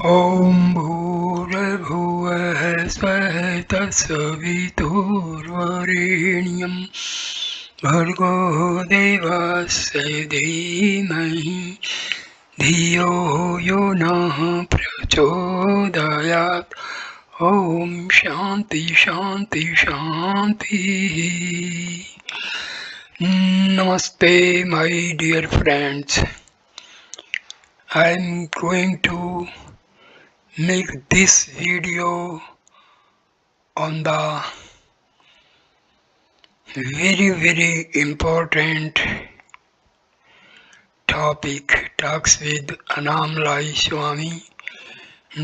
ॐ भूर्भुवः स्वः तत्सवितुर्वरेण्यं भर्गो देवस्य धीमहि धियो यो नः प्रचोदयात् ॐ शान्ति शान्ति शान्तिः. Namaste, my dear friends. I am going to make this video on the very important topic, talks with Annamalai Swami.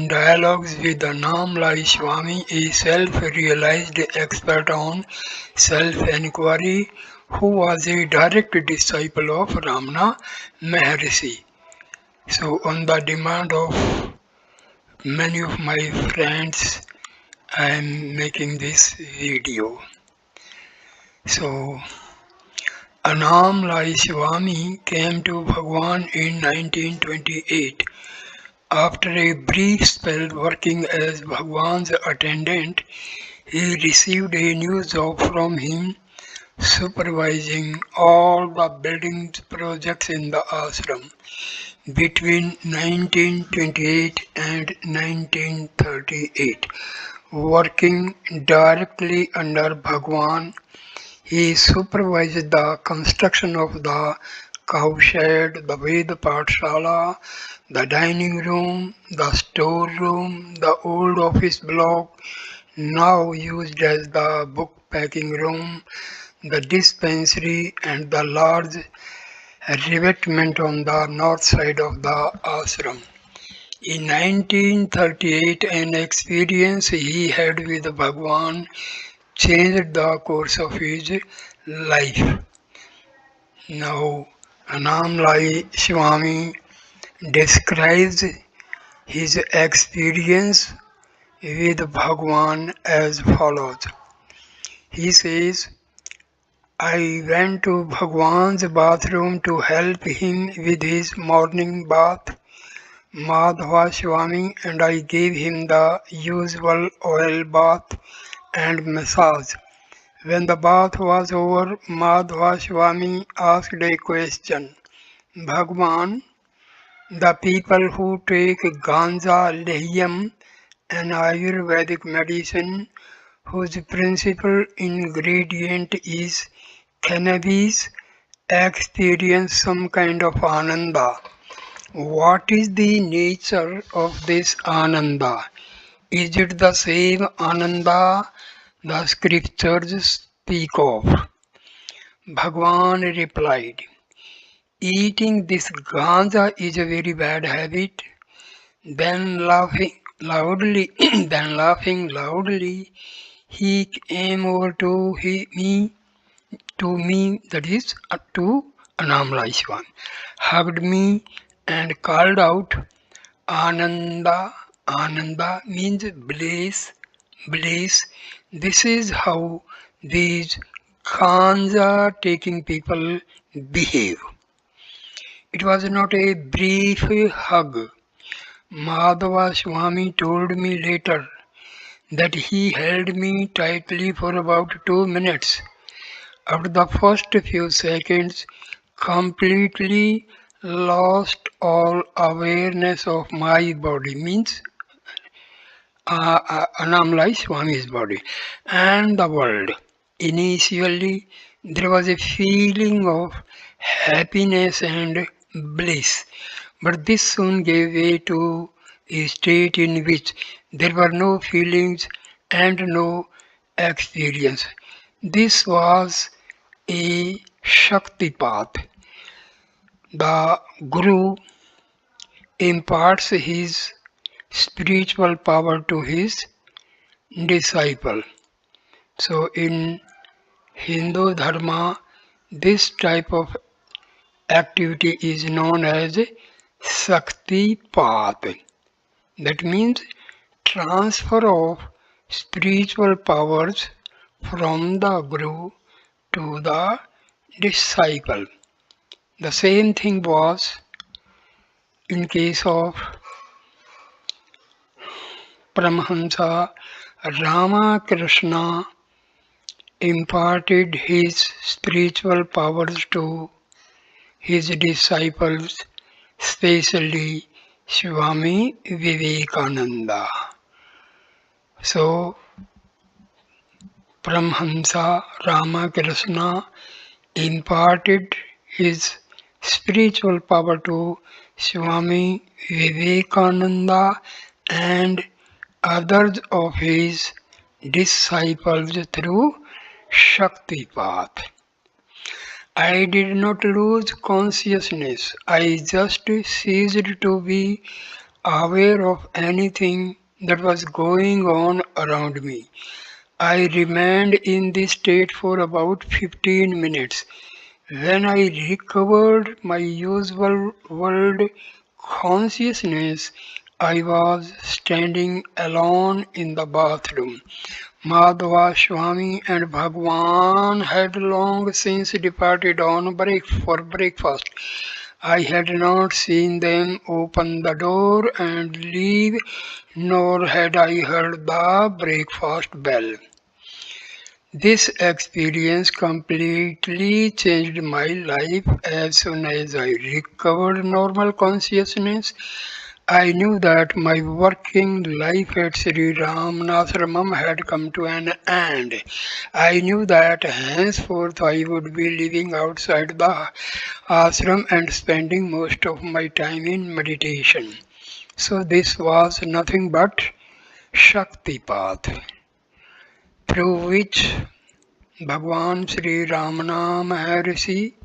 Dialogues with Annamalai Swami, a self-realized expert on self-enquiry who was a direct disciple of Ramana Maharshi. So on the demand of many of my friends, I am making this video. So, Annamalai Swami came to Bhagwan in 1928. After a brief spell working as Bhagwan's attendant, he received a new job from him, supervising all the building projects in the ashram. Between 1928 and 1938, working directly under Bhagwan, he supervised the construction of the cowshed, the Veda Pathshala, the dining room, the storeroom, the old office block, now used as the book packing room, the dispensary, and the large revetment on the north side of the ashram. In 1938, an experience he had with Bhagwan changed the course of his life. Now, Annamalai Swami describes his experience with Bhagwan as follows. He says, I went to Bhagwan's bathroom to help him with his morning bath, Madhva Swami, and I gave him the usual oil bath and massage. When the bath was over, Madhva Swami asked a question. Bhagwan, the people who take ganja, lehyam, an Ayurvedic medicine whose principal ingredient is cannabis, experience some kind of ananda. What is the nature of this ananda? Is it the same ananda the scriptures speak of? Bhagwan replied, eating this ganja is a very bad habit. Then laughing loudly, he came over to me, that is to Annamalai Swami, hugged me and called out, Ananda, Ananda means bliss, bliss. This is how these ganja taking people behave. It was not a brief hug. Madhava Swami told me later that he held me tightly for about 2 minutes. After the first few seconds, completely lost all awareness of my body, means Annamalai Swami's body, and the world. Initially, there was a feeling of happiness and bliss, but this soon gave way to a state in which there were no feelings and no experience. This was a Shakti path. The Guru imparts his spiritual power to his disciple. So in Hindu Dharma, this type of activity is known as Shakti path. That means transfer of spiritual powers from the Guru to the disciple. The same thing was in case of Paramahamsa Ramakrishna imparted his spiritual powers to his disciples, especially Swami Vivekananda. So, Paramahamsa Ramakrishna imparted his spiritual power to Swami Vivekananda and others of his disciples through Shaktipat. I did not lose consciousness. I just ceased to be aware of anything that was going on around me. I remained in this state for about 15 minutes. When I recovered my usual world consciousness, I was standing alone in the bathroom. Madhava, Swami and Bhagwan had long since departed on break for breakfast. I had not seen them open the door and leave, nor had I heard the breakfast bell. This experience completely changed my life. As soon as I recovered normal consciousness, I knew that my working life at Sri Ramanashramam had come to an end. I knew that henceforth I would be living outside the ashram and spending most of my time in meditation. So this was nothing but Shaktipat, through which Bhagwan Sri Ramana Maharshi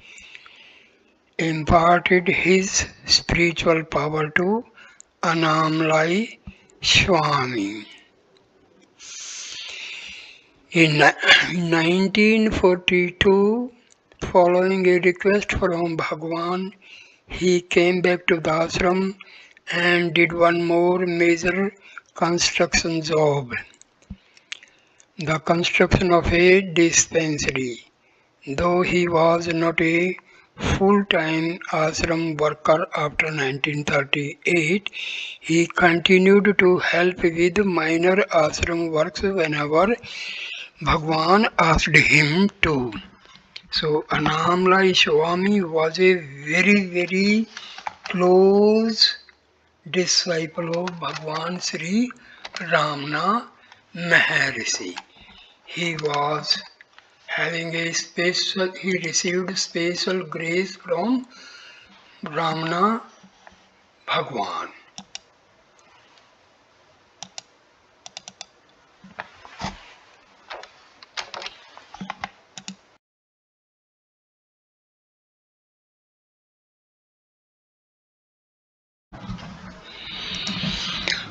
imparted his spiritual power to Annamalai Swami. In 1942, following a request from Bhagwan, he came back to the ashram and did one more major construction job, the construction of a dispensary. Though he was not a full-time ashram worker after 1938, he continued to help with minor ashram works whenever Bhagwan asked him to. So Annamalai Swami was a very close disciple of Bhagwan Sri Ramana Maharshi. He was he received special grace from Ramana Bhagwan.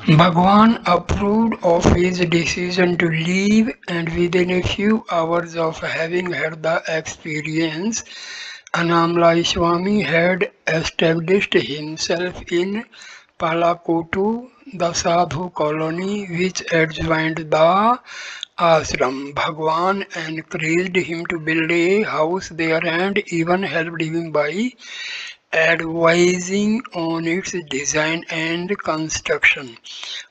Bhagwan approved of his decision to leave, and within a few hours of having had the experience, Annamalai Swami had established himself in Palakotu, the Sadhu colony which adjoined the ashram. Bhagwan encouraged him to build a house there and even helped him by advising on its design and construction.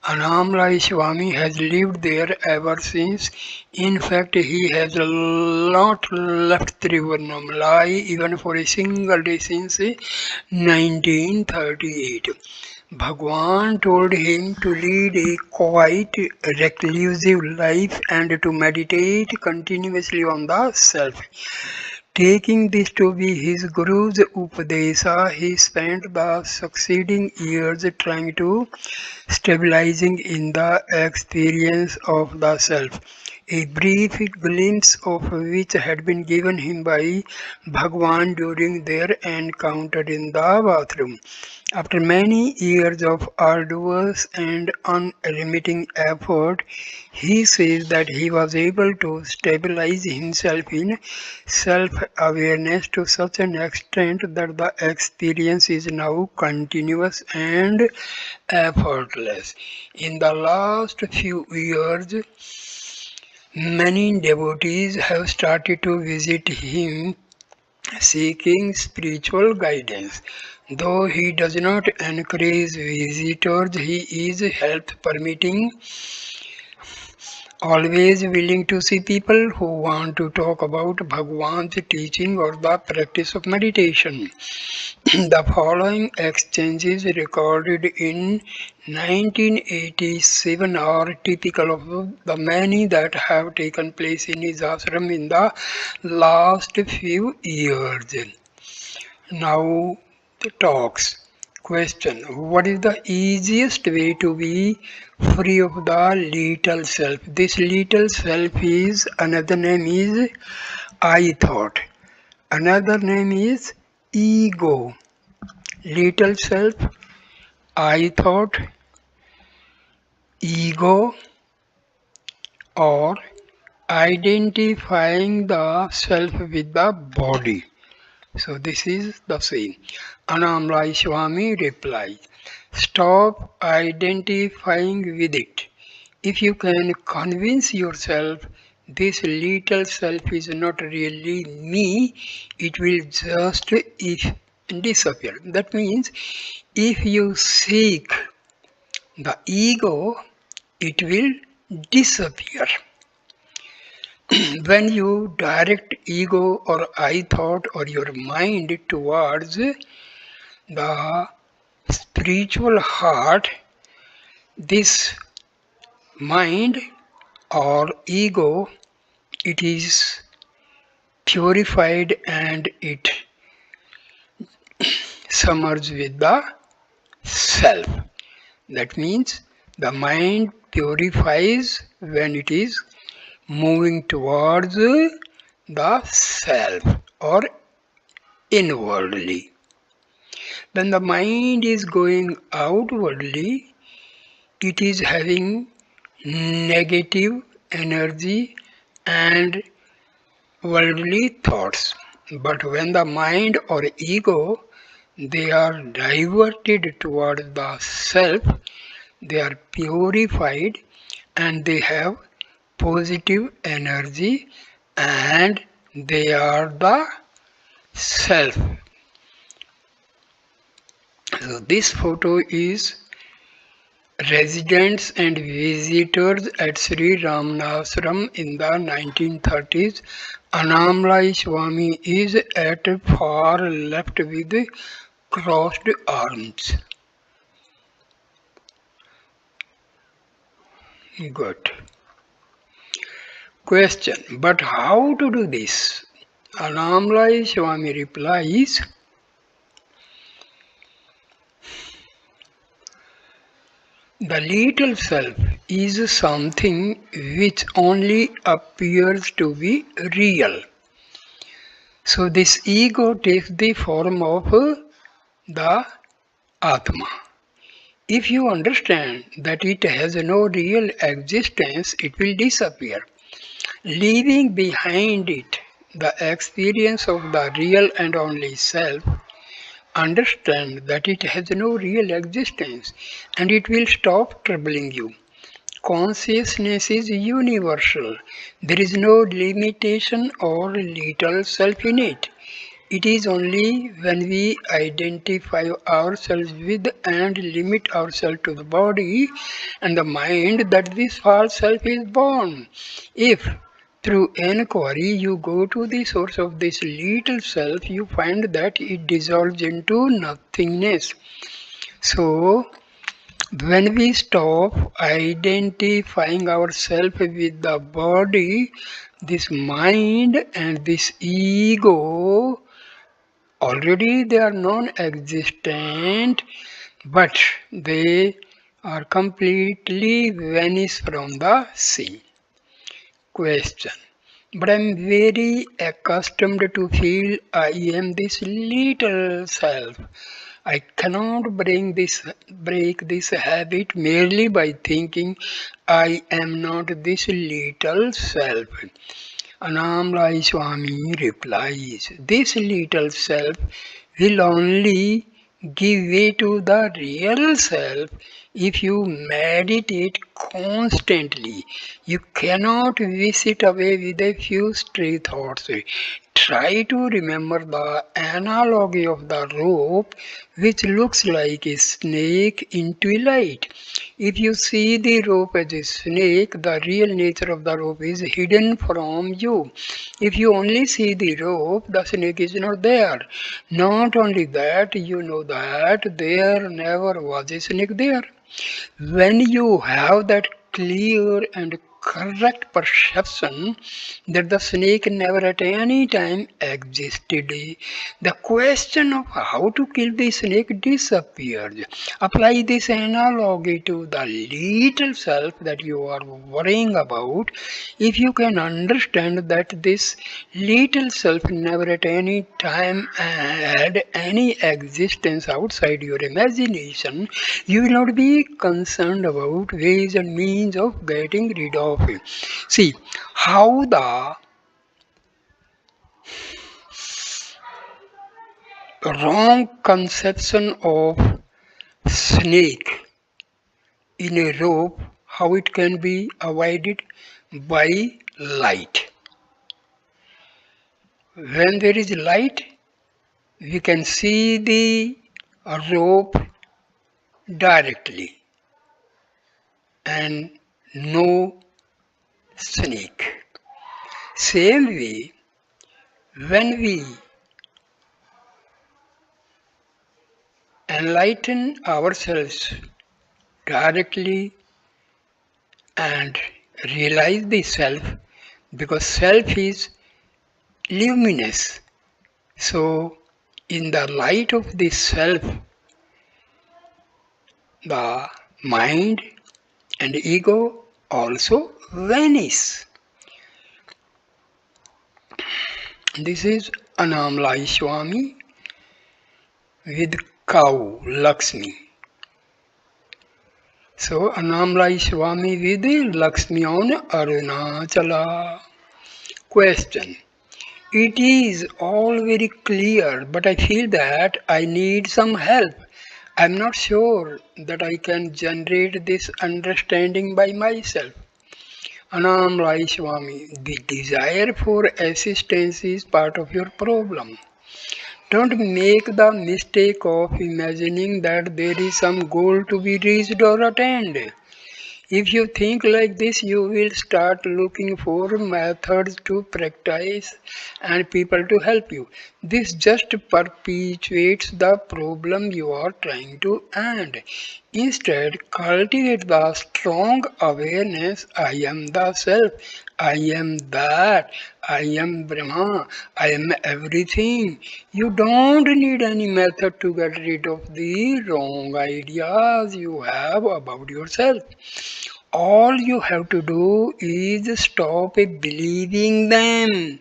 Annamalai Swami has lived there ever since. In fact, he has not left Tiruvannamalai even for a single day since 1938. Bhagwan told him to lead a quiet, reclusive life and to meditate continuously on the self. Taking this to be his Guru's Upadesa, he spent the succeeding years trying to stabilizing in the experience of the self, a brief glimpse of which had been given him by Bhagwan during their encounter in the bathroom. After many years of arduous and unremitting effort, he says that he was able to stabilize himself in self-awareness to such an extent that the experience is now continuous and effortless. In the last few years, many devotees have started to visit him seeking spiritual guidance. Though he does not encourage visitors, he is help permitting, always willing to see people who want to talk about Bhagwan's teaching or the practice of meditation. The following exchanges recorded in 1987 are typical of the many that have taken place in his ashram in the last few years. Now the talks. Question: what is the easiest way to be free of the little self? This little self is, another name is I thought. Another name is ego. Little self, I thought, ego, or identifying the self with the body. So this is the same. Annamalai Swami replies, stop identifying with it. If you can convince yourself this little self is not really me, it will just disappear. That means if you seek the ego, it will disappear. When you direct ego or I thought or your mind towards the spiritual heart, this mind or ego, it is purified and it submerges with the self. That means the mind purifies when it is moving towards the self or inwardly. When the mind is going outwardly, it is having negative energy and worldly thoughts. But when the mind or ego, they are diverted towards the self, they are purified and they have positive energy and they are the self. So this photo is residents and visitors at Sri Ramana Ashram in the 1930s. Annamalai Swami is at far left with crossed arms. Good. Question: but how to do this? Annamalai Swami replies, the little self is something which only appears to be real. So this ego takes the form of the Atma. If you understand that it has no real existence, it will disappear, leaving behind it the experience of the real and only self. Understand that it has no real existence and it will stop troubling you. Consciousness is universal. There is no limitation or little self in it. It is only when we identify ourselves with and limit ourselves to the body and the mind that this false self is born. If through enquiry you go to the source of this little self, you find that it dissolves into nothingness. So, when we stop identifying ourselves with the body, this mind and this ego, already they are non-existent, but they are completely vanished from the scene. Question: but I am very accustomed to feel I am this little self. I cannot break this habit merely by thinking I am not this little self. Annamalai Swami replies, this little self will only give way to the real self if you meditate constantly. You cannot wish it away with a few stray thoughts. Try to remember the analogy of the rope, which looks like a snake in twilight. If you see the rope as a snake, the real nature of the rope is hidden from you. If you only see the rope, the snake is not there. Not only that, you know that there never was a snake there. When you have that clear and correct perception that the snake never at any time existed, the question of how to kill the snake disappears. Apply this analogy to the little self that you are worrying about. If you can understand that this little self never at any time had any existence outside your imagination, you will not be concerned about ways and means of getting rid of it. See how the wrong conception of snake in a rope, how it can be avoided by light. When there is light, we can see the rope directly and no snake. Same way, when we enlighten ourselves directly and realize the self, because self is luminous. So, in the light of the self, the mind and ego also vanish. This is Annamalai Swami with cow Lakshmi. So Annamalai Swami with Lakshmi on Arunachala. Question. It is all very clear, but I feel that I need some help. I'm not sure that I can generate this understanding by myself. Annamalai Swami, the desire for assistance is part of your problem. Don't make the mistake of imagining that there is some goal to be reached or attained. If you think like this, you will start looking for methods to practice and people to help you. This just perpetuates the problem you are trying to end. Instead, cultivate the strong awareness I am the self, I am that, I am Brahma, I am everything. You don't need any method to get rid of the wrong ideas you have about yourself. All you have to do is stop believing them.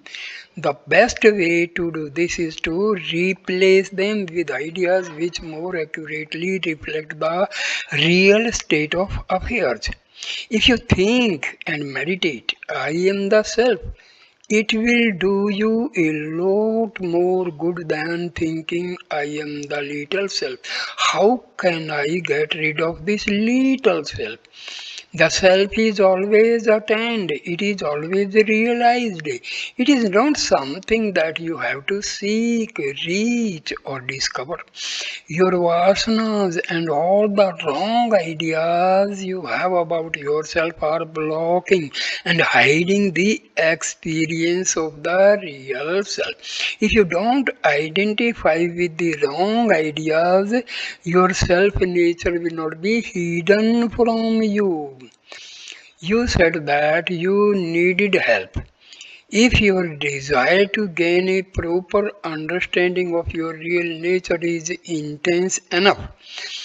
The best way to do this is to replace them with ideas which more accurately reflect the real state of affairs. If you think and meditate, I am the self, it will do you a lot more good than thinking I am the little self. How can I get rid of this little self? The self is always attained, it is always realized. It is not something that you have to seek, reach, or discover. Your vasanas and all the wrong ideas you have about yourself are blocking and hiding the experience of the real self. If you don't identify with the wrong ideas, your self nature will not be hidden from you. You said that you needed help. If your desire to gain a proper understanding of your real nature is intense enough,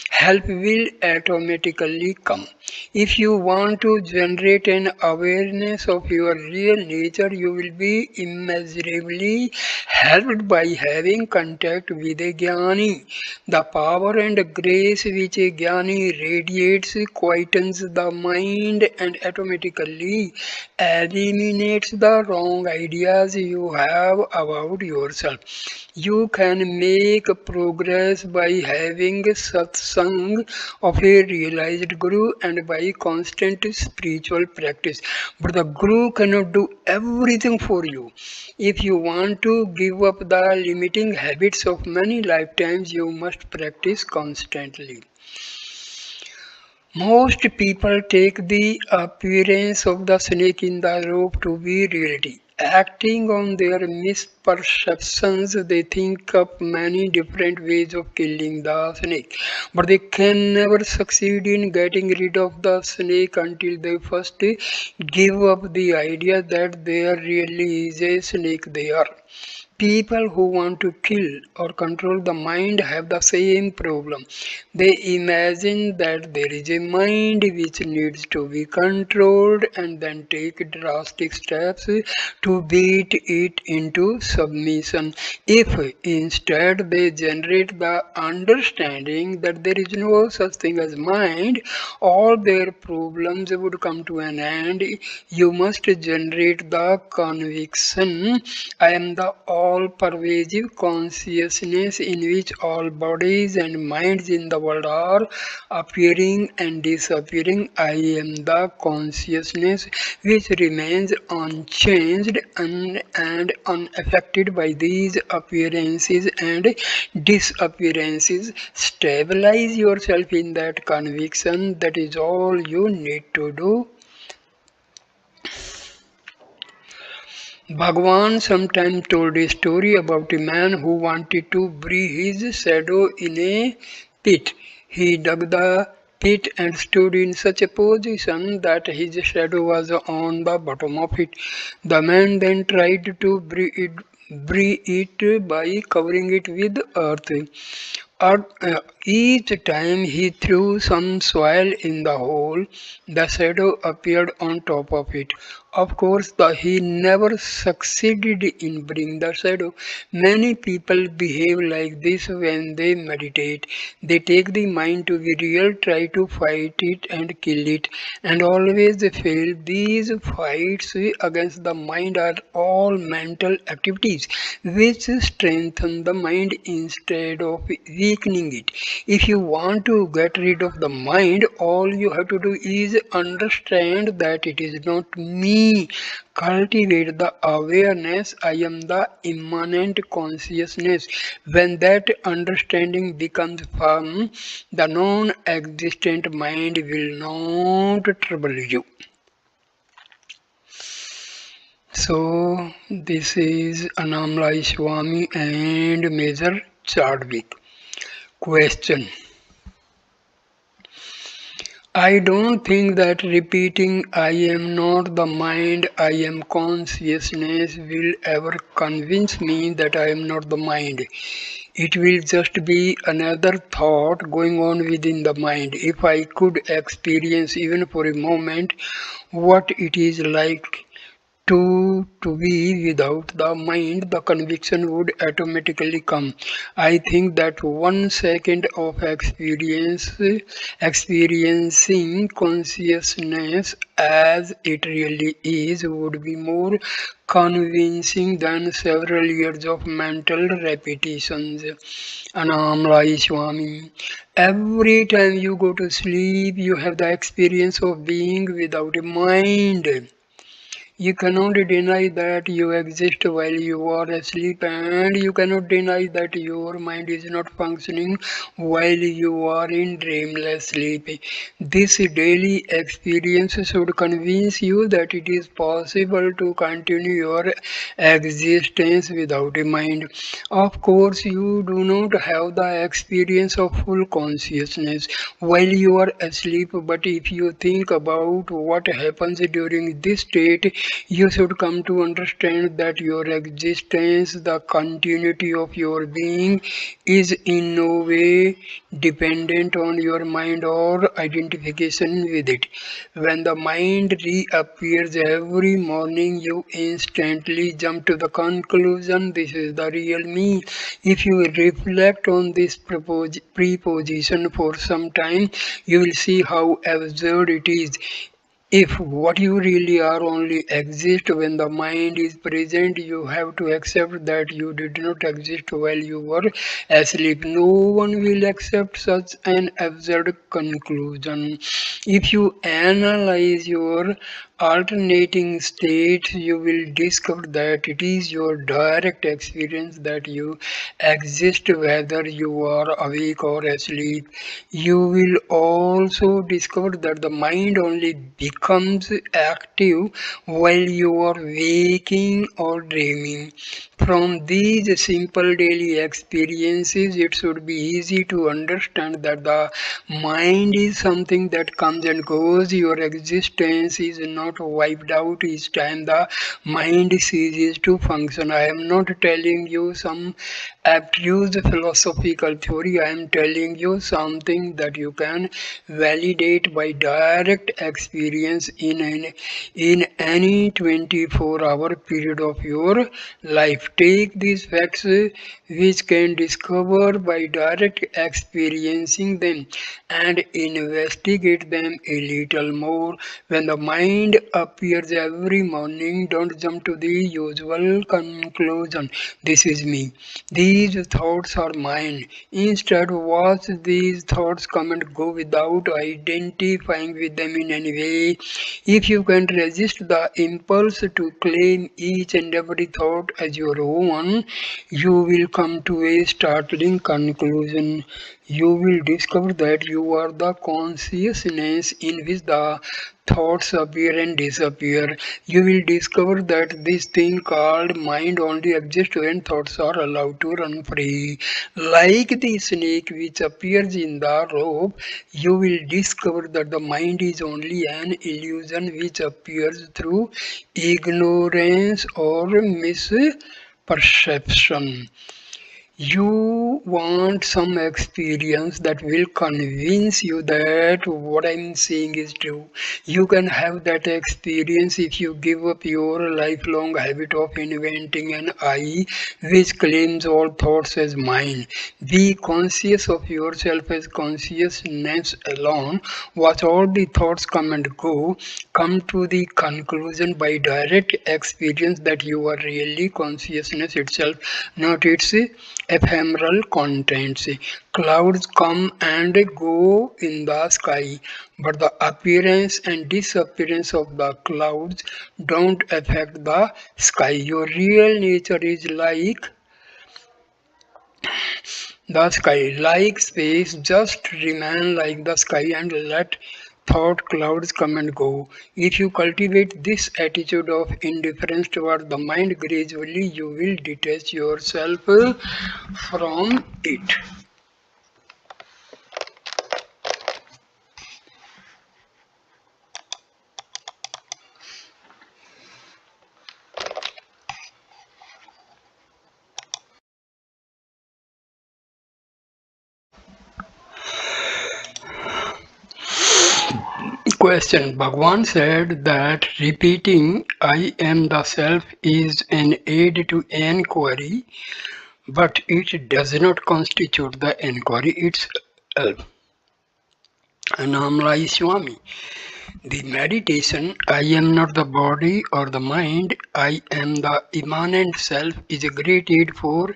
help will automatically come. If you want to generate an awareness of your real nature, you will be immeasurably helped by having contact with a jnani. The power and grace which a jnani radiates quietens the mind and automatically eliminates the wrong ideas you have about yourself. You can make progress by having satsang of a realized guru and and by constant spiritual practice. But the Guru cannot do everything for you. If you want to give up the limiting habits of many lifetimes, you must practice constantly. Most people take the appearance of the snake in the rope to be reality. Acting on their misperceptions, they think up many different ways of killing the snake. But they can never succeed in getting rid of the snake until they first give up the idea that there really is a snake there. People who want to kill or control the mind have the same problem. They imagine that there is a mind which needs to be controlled and then take drastic steps to beat it into submission. If instead they generate the understanding that there is no such thing as mind, all their problems would come to an end. You must generate the conviction I am the all pervasive consciousness in which all bodies and minds in the world are appearing and disappearing. I am the consciousness which remains unchanged and unaffected by these appearances and disappearances. Stabilize yourself in that conviction. That is all you need to do. Bhagwan sometimes told a story about a man who wanted to bury his shadow in a pit. He dug the pit and stood in such a position that his shadow was on the bottom of it. The man then tried to bury it by covering it with earth. Each time he threw some soil in the hole, the shadow appeared on top of it. Of course, he never succeeded in bringing the shadow. Many people behave like this when they meditate. They take the mind to be real, try to fight it and kill it, and always fail. These fights against the mind are all mental activities which strengthen the mind instead of weakening it. If you want to get rid of the mind, all you have to do is understand that it is not me. Cultivate the awareness I am the immanent consciousness. When that understanding becomes firm, the non existent mind will not trouble you. So, this is Annamalai Swami and Major Chadwick. Question: I don't think that repeating I am not the mind, I am consciousness will ever convince me that I am not the mind. It will just be another thought going on within the mind. If I could experience even for a moment what it is like to be without the mind, the conviction would automatically come. I think that 1 second of experiencing consciousness as it really is would be more convincing than several years of mental repetitions. Annamalai Swami. Every time you go to sleep, you have the experience of being without a mind. You cannot deny that you exist while you are asleep, and you cannot deny that your mind is not functioning while you are in dreamless sleep. This daily experience should convince you that it is possible to continue your existence without a mind. Of course, you do not have the experience of full consciousness while you are asleep, but if you think about what happens during this state, you should come to understand that your existence, the continuity of your being, is in no way dependent on your mind or identification with it. When the mind reappears every morning, you instantly jump to the conclusion this is the real me. If you reflect on this preposition for some time, you will see how absurd it is. If what you really are only exists when the mind is present, you have to accept that you did not exist while you were asleep. No one will accept such an absurd conclusion. If you analyze your alternating states, you will discover that it is your direct experience that you exist whether you are awake or asleep. You will also discover that the mind only becomes active while you are waking or dreaming. From these simple daily experiences, it should be easy to understand that the mind is something that comes and goes. Your existence is not wiped out each time the mind ceases to function. I am not telling you some abuse philosophical theory. I am telling you something that you can validate by direct experience in any 24-hour period of your life. Take these facts which can discover by direct experiencing them and investigate them a little more. When the mind appears every morning, don't jump to the usual conclusion. This is me. These thoughts are mine. Instead, watch these thoughts come and go without identifying with them in any way. If you can resist the impulse to claim each and every thought as your own, you will come to a startling conclusion. You will discover that you are the consciousness in which the thoughts appear and disappear. You will discover that this thing called mind only exists when thoughts are allowed to run free. Like the snake which appears in the rope, you will discover that the mind is only an illusion which appears through ignorance or misperception. You want some experience that will convince you that what I'm saying is true. You can have that experience if you give up your lifelong habit of inventing an I which claims all thoughts as mine. Be conscious of yourself as consciousness alone. Watch all the thoughts come and go. Come to the conclusion by direct experience that you are really consciousness itself, not its ephemeral contents. Clouds come and go in the sky, but the appearance and disappearance of the clouds don't affect the sky. Your real nature is like the sky, like space. Just remain like the sky and let thought clouds come and go. If you cultivate this attitude of indifference toward the mind, gradually you will detach yourself from it. Question. Bhagwan said that repeating I am the self is an aid to enquiry, but it does not constitute the enquiry itself. Annamalai Swami. The meditation, I am not the body or the mind, I am the immanent self, is a great aid for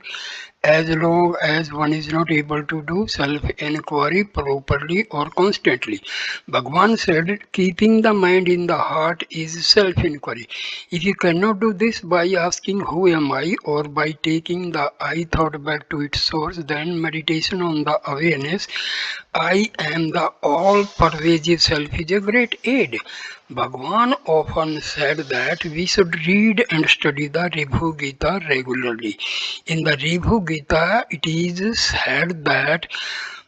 as long as one is not able to do self-inquiry properly or constantly. Bhagwan said, keeping the mind in the heart is self-inquiry. If you cannot do this by asking who am I or by taking the I thought back to its source, then meditation on the awareness I am the all-pervasive self is a great aid. Bhagwan often said that we should read and study the Ribhu Gita regularly. In the Ribhu Gita, it is said that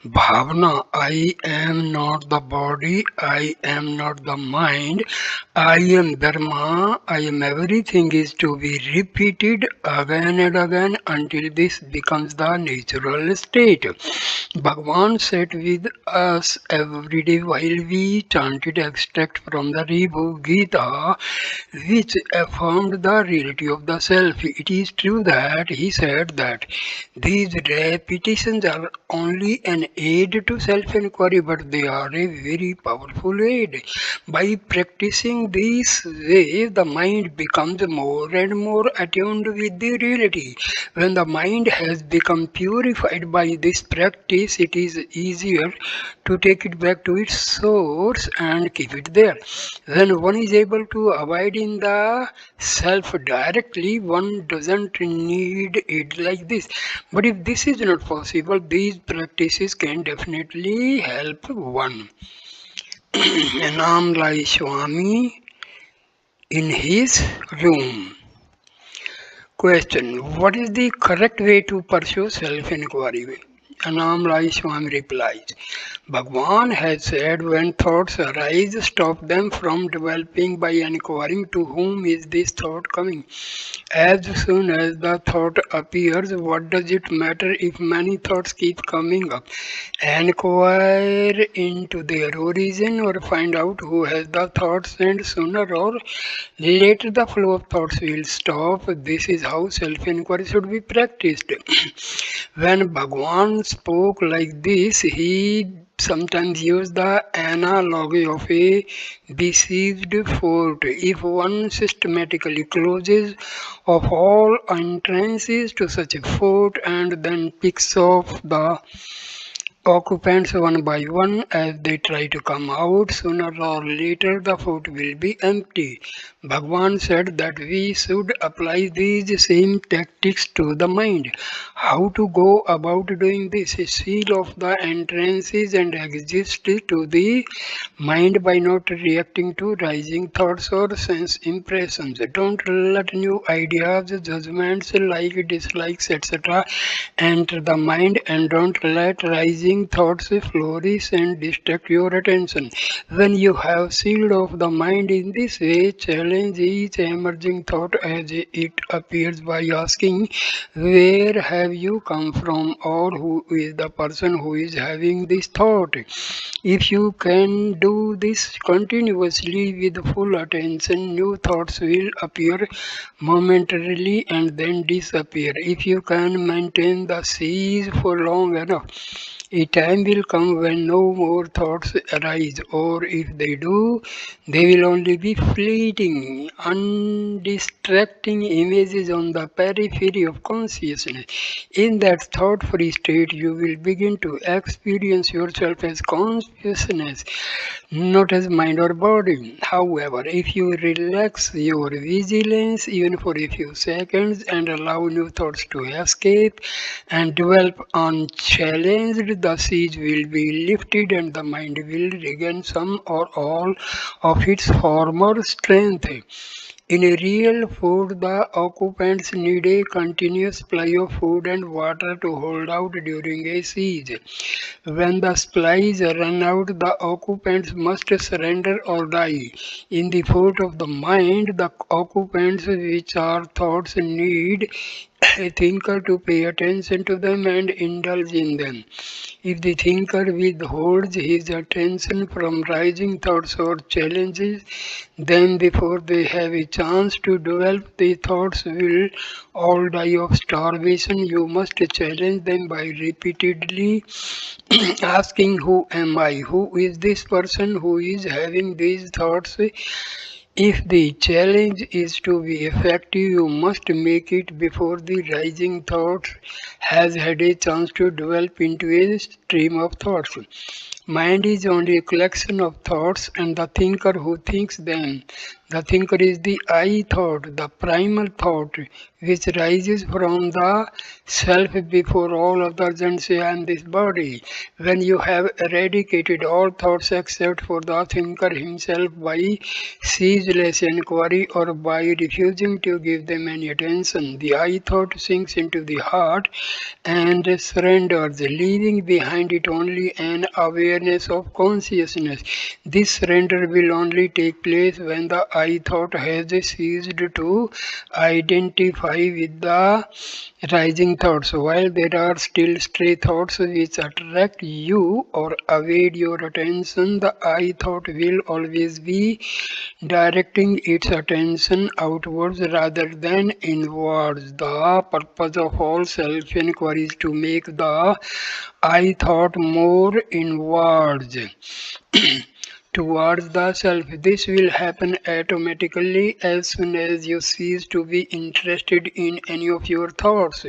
Bhavana, I am not the body, I am not the mind, I am Dharma, I am everything is to be repeated again and again until this becomes the natural state. Bhagwan sat with us every day while we chanted extract from the Ribhu Gita, which affirmed the reality of the self. It is true that he said that these repetitions are only an aid to self-inquiry, but they are a very powerful aid. By practicing this way, the mind becomes more and more attuned with the reality. When the mind has become purified by this practice, it is easier to take it back to its source and keep it there. When one is able to abide in the self directly, one doesn't need it like this. But if this is not possible, these practices can definitely help one. Annamalai Swami in his room. Question: what is the correct way to pursue self-inquiry? Annamalai Swami replies, Bhagwan has said when thoughts arise, stop them from developing by inquiring to whom is this thought coming. As soon as the thought appears, what does it matter if many thoughts keep coming up? Inquire into their origin or find out who has the thoughts, and sooner or later the flow of thoughts will stop. This is how self-inquiry should be practiced. When Bhagwan spoke like this, he sometimes used the analogy of a besieged fort. If one systematically closes off all entrances to such a fort and then picks off the occupants one by one as they try to come out, sooner or later the fort will be empty. Bhagwan said that we should apply these same tactics to the mind. How to go about doing this? Seal off the entrances and exist to the mind by not reacting to rising thoughts or sense impressions. Don't let new ideas, judgments, like, dislikes, etc. enter the mind, and don't let rising thoughts flourish and distract your attention. When you have sealed off the mind in this way, challenge each emerging thought as it appears by asking, where have you come from, or who is the person who is having this thought? If you can do this continuously with full attention, new thoughts will appear momentarily and then disappear. If you can maintain the siege for long enough, a time will come when no more thoughts arise, or if they do, they will only be fleeting, undistracting images on the periphery of consciousness. In that thought free state, you will begin to experience yourself as consciousness, not as mind or body. However, if you relax your vigilance even for a few seconds and allow new thoughts to escape and develop unchallenged, the siege will be lifted and the mind will regain some or all of its former strength. In a real fort, the occupants need a continuous supply of food and water to hold out during a siege. When the supplies run out, the occupants must surrender or die. In the fort of the mind, the occupants, which are thoughts, need a thinker to pay attention to them and indulge in them. If the thinker withholds his attention from rising thoughts or challenges, then before they have a chance to develop, the thoughts will all die of starvation. You must challenge them by repeatedly asking, who am I? Who is this person who is having these thoughts? If the challenge is to be effective, you must make it before the rising thought has had a chance to develop into a stream of thoughts. Mind is only a collection of thoughts and the thinker who thinks them. The thinker is the I thought, the primal thought, which rises from the self before all others and say, I am this body. When you have eradicated all thoughts except for the thinker himself by ceaseless inquiry or by refusing to give them any attention, the I thought sinks into the heart and surrenders, leaving behind it only an awareness of consciousness. This surrender will only take place when the I thought has ceased to identify with the Rising thoughts. While there are still stray thoughts which attract you or evade your attention, the I thought will always be directing its attention outwards rather than inwards. The purpose of all self inquiry is to make the I thought more inwards. Towards the self. This will happen automatically as soon as you cease to be interested in any of your thoughts.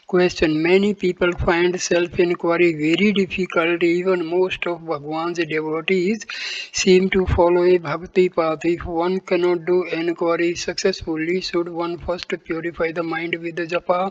Question. Many people find self-inquiry very difficult. Even most of Bhagwan's devotees seem to follow a bhakti path. If one cannot do inquiry successfully, should one first purify the mind with the japa?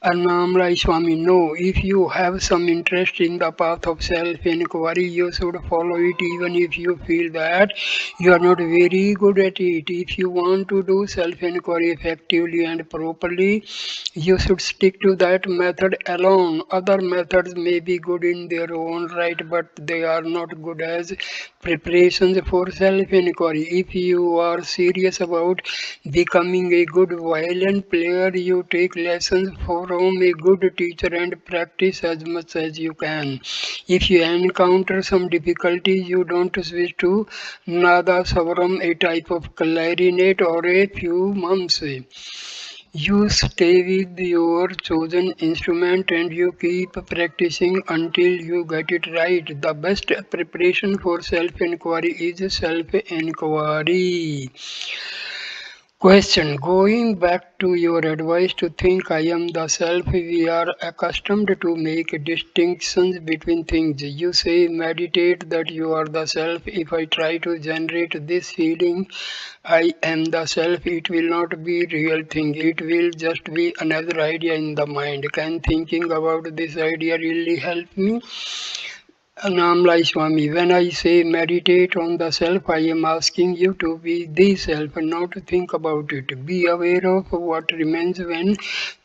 Annamalai Swami, no. If you have some interest in the path of self-inquiry, you should follow it even if you feel that you are not very good at it. If you want to do self-inquiry effectively and properly, you should stick to that method alone. Other methods may be good in their own right, but they are not good as preparations for self-inquiry. If you are serious about becoming a good violin player, you take lessons from a good teacher and practice as much as you can. If you encounter some difficulties, you don't switch to Nada Savaram, a type of clarinet, or a few months. You stay with your chosen instrument and you keep practicing until you get it right. The best preparation for self-inquiry is self-inquiry. Question. Going back to your advice to think I am the self, we are accustomed to make distinctions between things. You say meditate that you are the self. If I try to generate this feeling I am the self, it will not be real thing. It will just be another idea in the mind. Can thinking about this idea really help me? Annamalai Swami, when I say meditate on the self, I am asking you to be the self, not to think about it. Be aware of what remains when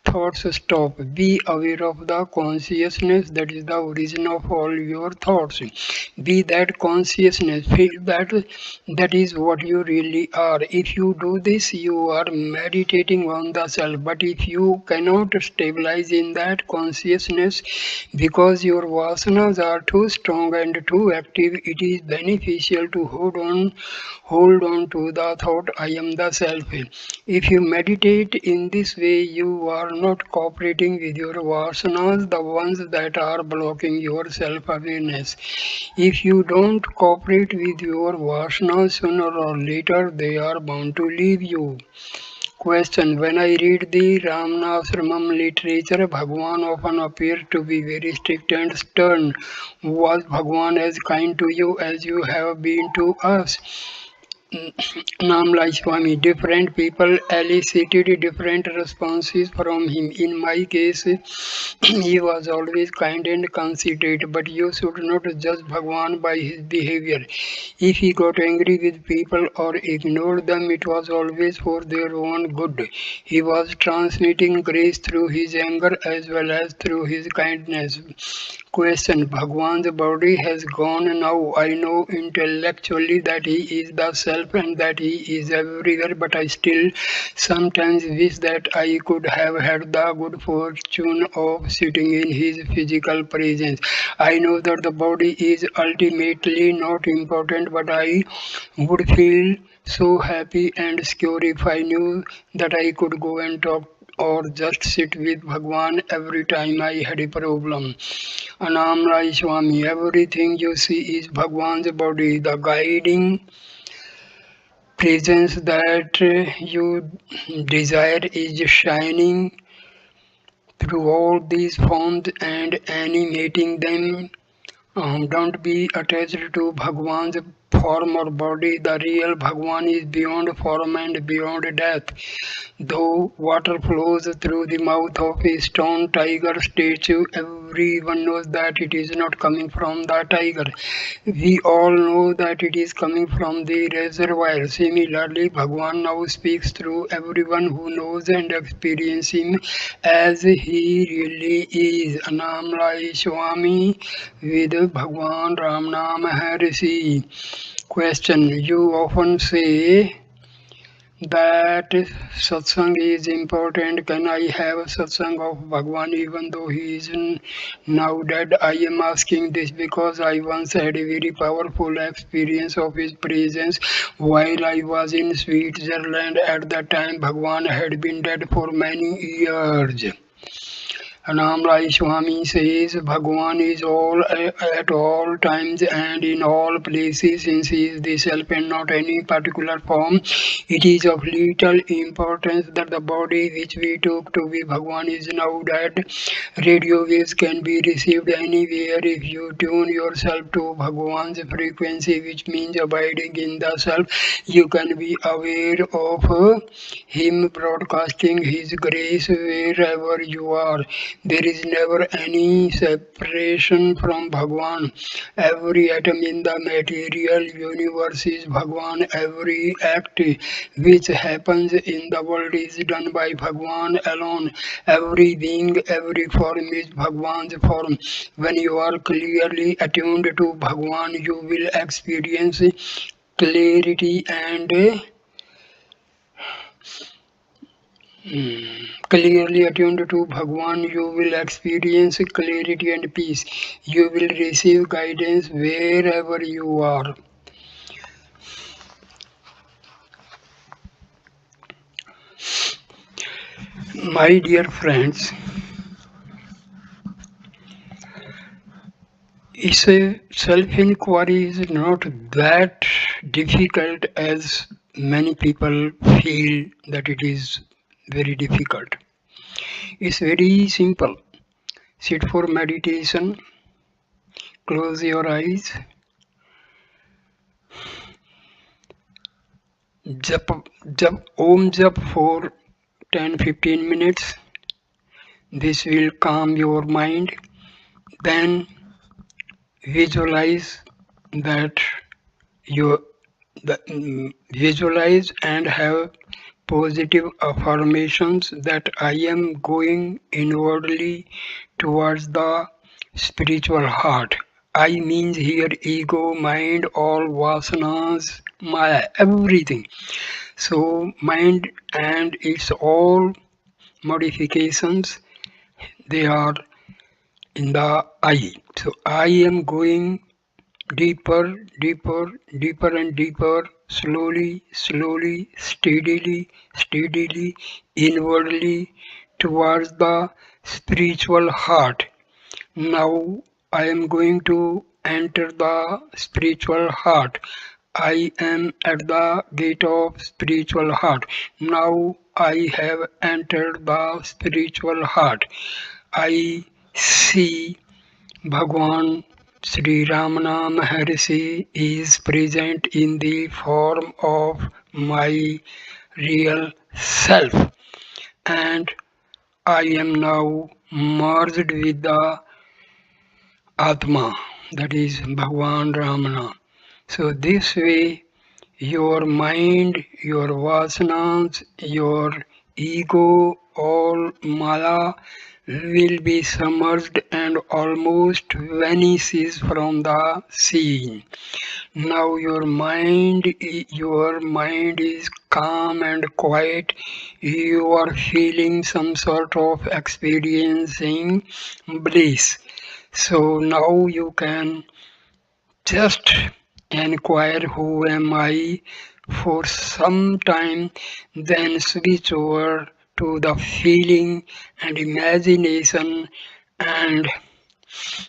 thoughts stop. Be aware of the consciousness that is the origin of all your thoughts. Be that consciousness. Feel that is what you really are. If you do this, you are meditating on the self. But if you cannot stabilize in that consciousness because your vasanas are too strong and too active, it is beneficial to hold on to the thought I am the self. If you meditate in this way, you are not cooperating with your vasanas, the ones that are blocking your self-awareness. If you don't cooperate with your vasanas, sooner or later they are bound to leave you. Question. When I read the Ramana literature, Bhagwan often appears to be very strict and stern. Was Bhagwan as kind to you as you have been to us? Namlai Swami, different people elicited different responses from him. In my case, he was always kind and considerate, but you should not judge Bhagwan by his behavior. If he got angry with people or ignored them, it was always for their own good. He was transmitting grace through his anger as well as through his kindness. Question. Bhagwan's body has gone now. I know intellectually that he is the self and that he is everywhere, but I still sometimes wish that I could have had the good fortune of sitting in his physical presence. I know that the body is ultimately not important, but I would feel so happy and secure if I knew that I could go and talk or just sit with Bhagwan every time I had a problem. Annamalai Swami, everything you see is Bhagwan's body, the guiding presence that you desire is shining through all these forms and animating them. Don't be attached to Bhagwan's form or body. The real Bhagwan is beyond form and beyond death. Though water flows through the mouth of a stone tiger statue, everyone knows that it is not coming from the tiger. We all know that it is coming from the reservoir. Similarly, Bhagwan now speaks through everyone who knows and experiences him as he really is. Annamalai Swami with Bhagwan Ram Nam Harisi. Question. You often say that satsang is important. Can I have a satsang of Bhagwan even though he is now dead? I am asking this because I once had a very powerful experience of his presence while I was in Switzerland. At that time, Bhagwan had been dead for many years. Annamalai Swami says Bhagwan is all at all times and in all places since he is the self and not any particular form. It is of little importance that the body which we took to be Bhagwan is now dead. Radio waves can be received anywhere if you tune yourself to Bhagwan's frequency, which means abiding in the self. You can be aware of him broadcasting his grace wherever you are. There is never any separation from Bhagwan. Every atom in the material universe is Bhagwan. Every act which happens in the world is done by Bhagwan alone. Every being, every form is Bhagwan's form. When you are clearly attuned to Bhagwan, you will experience clarity and clearly attuned to Bhagwan, you will experience clarity and peace. You will receive guidance wherever you are. My dear friends, self-inquiry is not that difficult as many people feel that it is very difficult. It's very simple. Sit for meditation, close your eyes, jap for 10-15 minutes. This will calm your mind. Then visualize that visualize and have positive affirmations that I am going inwardly towards the spiritual heart. I means here ego, mind, all vasanas, maya, everything. So mind and its all modifications, they are in the I. So I am going deeper, deeper, deeper and deeper, slowly, slowly, steadily, steadily, inwardly towards the spiritual heart. Now I am going to enter the spiritual heart. I am at the gate of spiritual heart. Now I have entered the spiritual heart. I see Bhagwan Sri Ramana Maharshi is present in the form of my real self, and I am now merged with the Atma, that is Bhagwan Ramana. So this way your mind, your vasanas, your ego, all maya will be submerged and almost vanishes from the scene. Now your mind is calm and quiet. You are feeling some sort of experiencing bliss. So now you can just inquire who am I for some time, then switch over to the feeling and imagination and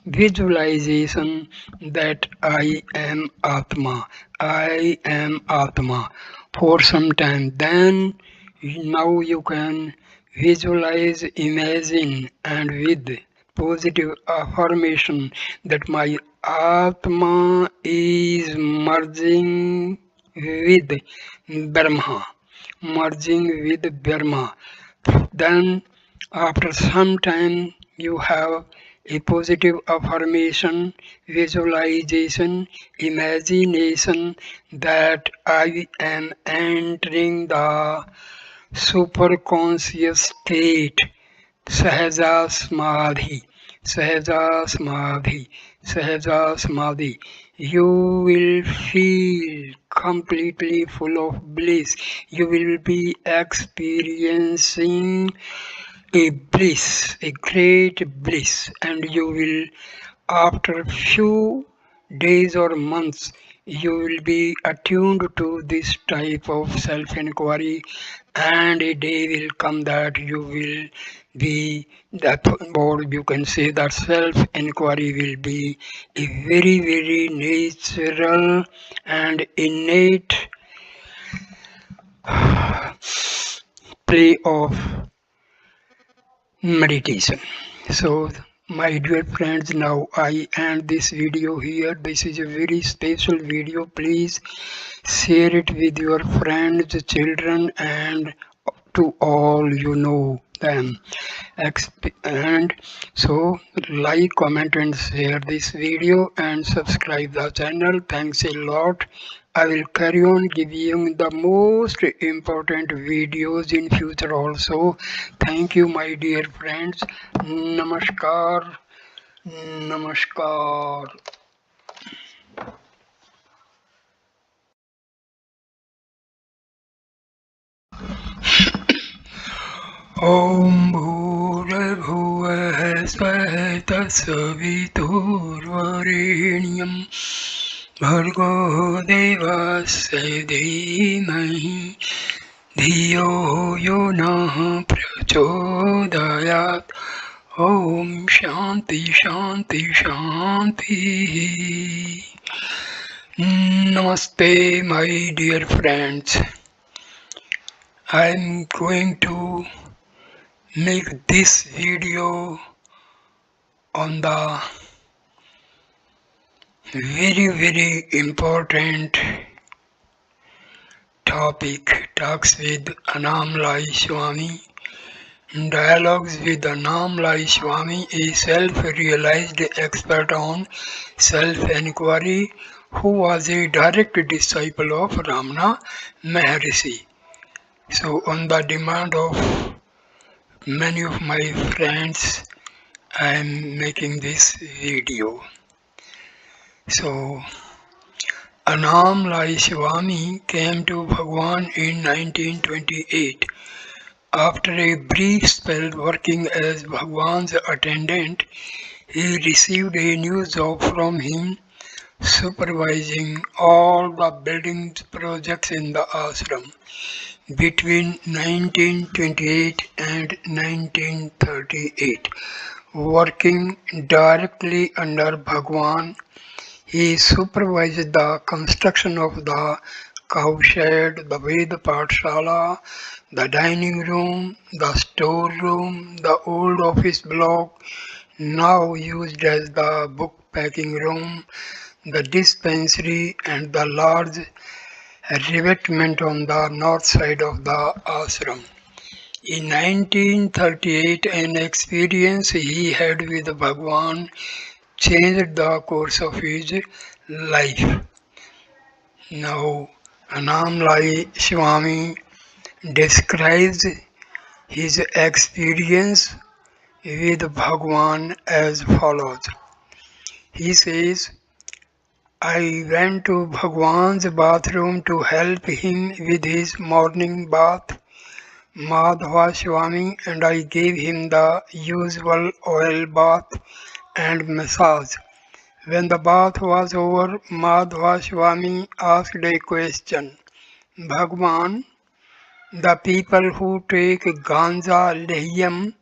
visualization that I am Atma. I am Atma for some time. Then now you can visualize, imagine, and with positive affirmation that my Atma is merging with Brahma, merging with Brahma. Then after some time you have a positive affirmation, visualization, imagination that I am entering the superconscious state, Sahaja Samadhi, Sahaja Samadhi, Sahaja Samadhi, you will feel completely full of bliss. You will be experiencing a bliss, a great bliss, and you will, after few days or months, you will be attuned to this type of self-inquiry, and a day will come that you will be that, or you can say that self-inquiry will be a very, very natural and innate play of meditation. So, my dear friends, now I end this video here. This is a very special video. Please share it with your friends, children, and to all you know them. And so, like, comment, and share this video, and subscribe the channel. Thanks a lot. I will carry on giving the most important videos in future also. Thank you, my dear friends. Namaskar. Namaskar. ॐ भूर्भुवः स्वः तत्सवितुर्वरेण्यं भर्गो देवस्य धीमहि धियो यो नः प्रचोदयात् ॐ शान्ति शान्ति शान्तिः Namaste, my dear friends. I'm going to make this video on the very, very important topic, talks with Annamalai Swami. Dialogues with Annamalai Swami, a self-realized expert on self-inquiry who was a direct disciple of Ramana Maharishi. So on the demand of many of my friends, I am making this video. So Annamalai Swami came to Bhagwan in 1928. After a brief spell working as Bhagwan's attendant, he received a new job from him, supervising all the building projects in the ashram. Between 1928 and 1938, working directly under Bhagwan, he supervised the construction of the cowshed, the Veda Pathshala, the dining room, the storeroom, the old office block, now used as the book packing room, the dispensary, and the large revetment on the north side of the ashram. In 1938, an experience he had with Bhagwan changed the course of his life. Now, Annamalai Swami describes his experience with Bhagwan as follows. He says, I went to Bhagwan's bathroom to help him with his morning bath, Madhva Swami, and I gave him the usual oil bath and massage. When the bath was over, Madhva Swami asked a question. Bhagwan, the people who take ganja, lehyam,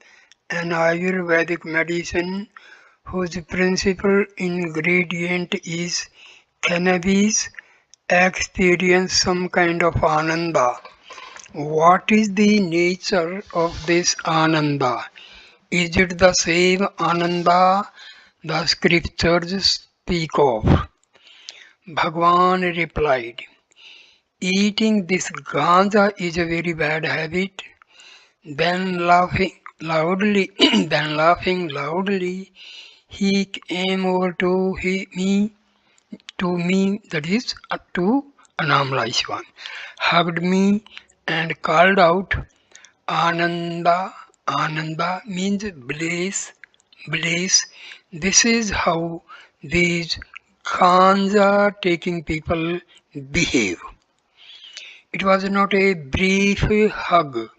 an Ayurvedic medicine whose principal ingredient is cannabis, experience some kind of ananda. What is the nature of this ananda? Is it the same ananda the scriptures speak of? Bhagwan replied, eating this ganja is a very bad habit. Then laughing loudly, he came over to me, that is to Annamalai Swami, hugged me and called out, Ananda, Ananda means bliss, bliss. This is how these ganja taking people behave. It was not a brief hug.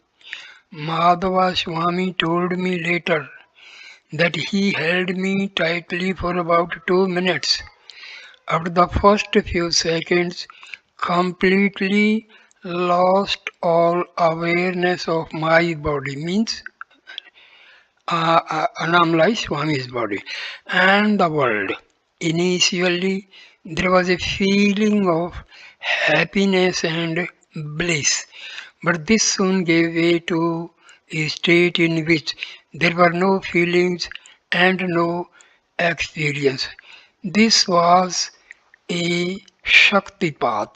Madhava Swami told me later that he held me tightly for about 2 minutes. After the first few seconds, completely lost all awareness of my body, means Annamalai Swami's body, and the world. Initially, there was a feeling of happiness and bliss, but this soon gave way to a state in which there were no feelings and no experience. This was a Shakti path.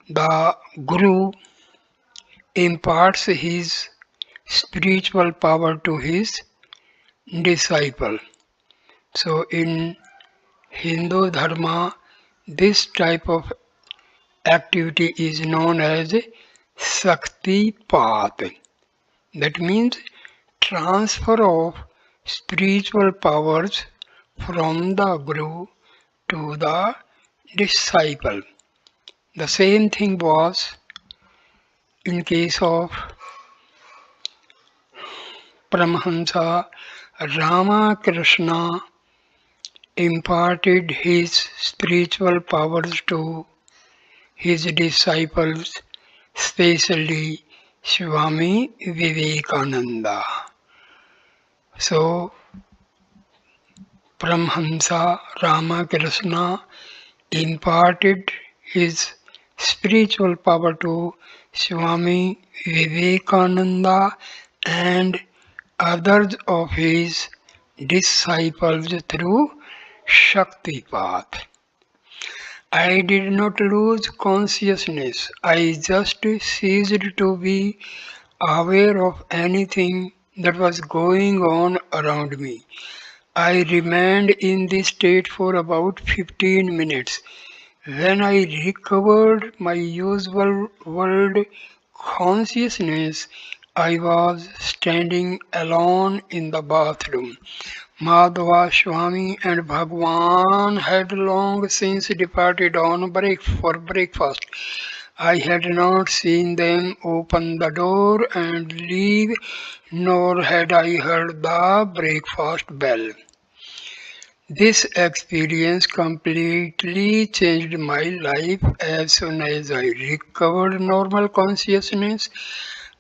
The Guru imparts his spiritual power to his disciple. So in Hindu Dharma, this type of activity is known as Shakti path. That means transfer of spiritual powers from the Guru to the disciple. The same thing was in case of Paramahamsa Ramakrishna imparted his spiritual powers to his disciples, especially Swami Vivekananda. So, Paramahamsa Ramakrishna imparted his spiritual power to Swami Vivekananda and others of his disciples through Shakti path. I did not lose consciousness. I just ceased to be aware of anything that was going on around me. I remained in this state for about 15 minutes. When I recovered my usual world consciousness, I was standing alone in the bathroom. Madhava Swami and Bhagwan had long since departed on break for breakfast. I had not seen them open the door and leave, nor had I heard the breakfast bell. This experience completely changed my life. As soon as I recovered normal consciousness,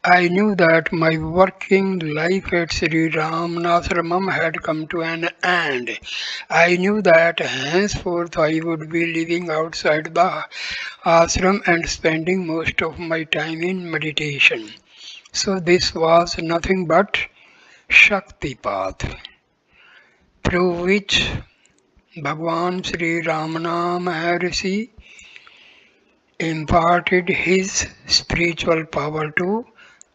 I knew that my working life at Sri Ramanashramam had come to an end. I knew that henceforth I would be living outside the ashram and spending most of my time in meditation. So this was nothing but Shakti path, through which Bhagwan Sri Ramana Maharshi imparted his spiritual power to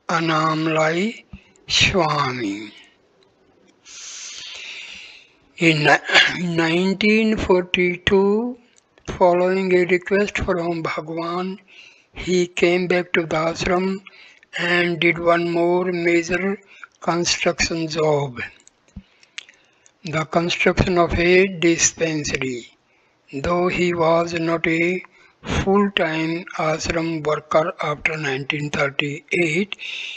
Annamalai Swami. In 1942, following a request from Bhagwan, he came back to the ashram and did one more major construction job, the construction of a dispensary. Though he was not a full-time ashram worker after 1938,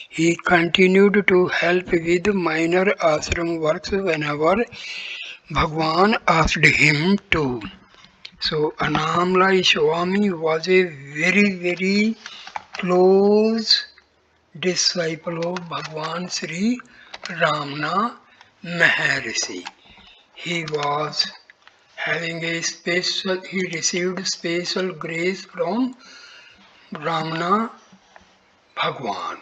he continued to help with minor ashram works whenever Bhagwan asked him to. So Annamalai Swami was a very close disciple of Bhagwan Sri Ramana Maharshi. He was he received special grace from Ramana Bhagwan.